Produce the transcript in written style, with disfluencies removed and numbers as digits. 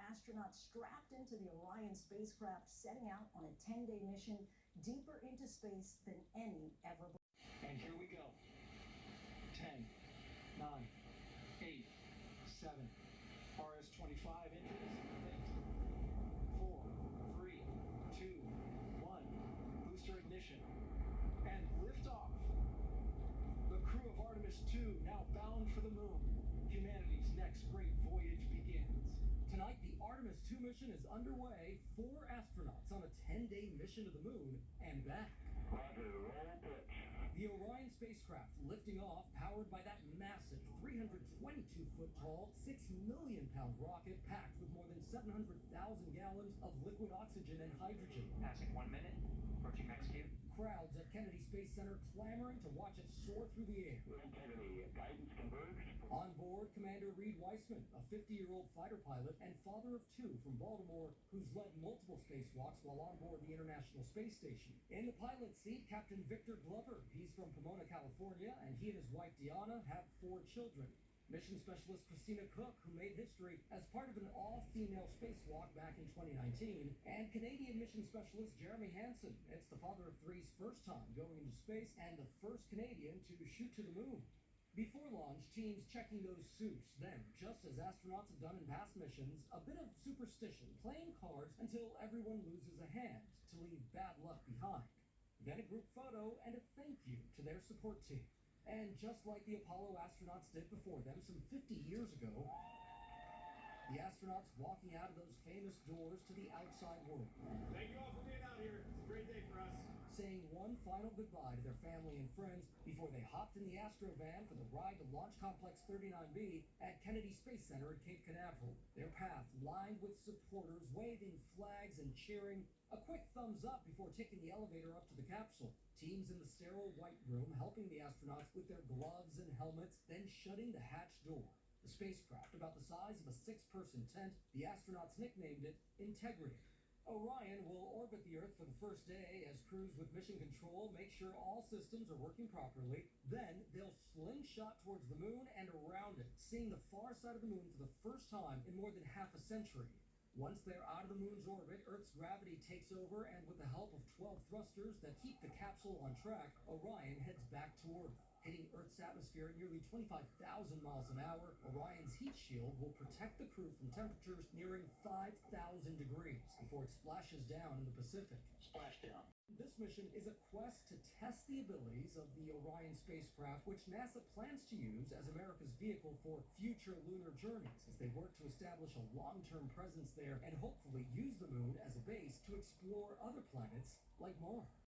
astronauts strapped into the Orion spacecraft setting out on a 10-day mission deeper into space than any ever before. And here we go. 10, 9, 8, 7, RS-25 enters ignition. 4, 3, 2, 1. Booster ignition. And liftoff. The crew of Artemis 2 now bound for the moon. Humanity's next great voyage begins. Tonight, the Artemis 2 mission is underway. 4 astronauts on a 10-day mission to the moon and back. Roger, roll pitch. The Orion spacecraft lifting off, powered by that massive 322-foot tall, 6 million pound rocket packed with more than 700,000 gallons of liquid oxygen and hydrogen. Passing 1 minute, approaching max Q. Crowds at Kennedy Space Center clamoring to watch it soar through the air. Integrity, guidance converged. On board, Commander Reed Weissman, a 50-year-old fighter pilot and father of 2 from Baltimore, who's led multiple spacewalks while on board the International Space Station. In the pilot seat, Captain Victor Glover. He's from Pomona, California, and he and his wife Deanna have 4 children. Mission specialist Christina Cook, who made history as part of an all-female spacewalk back in 2019, and Canadian mission specialist Jeremy Hansen. It's the father of 3's first time going into space and the first Canadian to shoot to the moon. Before launch, teams checking those suits. Then, just as astronauts have done in past missions, a bit of superstition, playing cards until everyone loses a hand to leave bad luck behind. Then a group photo and a thank you to their support team. And just like the Apollo astronauts did before them some 50 years ago, the astronauts walking out of those famous doors to the outside world. Thank you all for being out here. It's a great day for us. Saying one final goodbye to their family and friends before they hopped in the Astrovan for the ride to Launch Complex 39B at Kennedy Space Center at Cape Canaveral. Their path lined with supporters waving flags and cheering. A quick thumbs up before taking the elevator up to the capsule. Teams in the sterile white room helping the astronauts with their gloves and helmets, then shutting the hatch door. The spacecraft, about the size of a 6-person tent, the astronauts nicknamed it Integrity. Orion will orbit the Earth for the first day as crews with mission control make sure all systems are working properly. Then they'll slingshot towards the moon and around it, seeing the far side of the moon for the first time in more than half a century. Once they're out of the moon's orbit, Earth's gravity takes over, and with the help of 12 thrusters that keep the capsule on track, Orion heads back to Earth. Hitting Earth's atmosphere at nearly 25,000 miles an hour, Orion's heat shield will protect the crew from temperatures nearing 5,000 degrees before it splashes down in the Pacific. Splashdown. This mission is a quest to test the abilities of the Orion spacecraft, which NASA plans to use as America's vehicle for future lunar journeys as they work to establish a long-term presence there and hopefully use the moon as a base to explore other planets like Mars.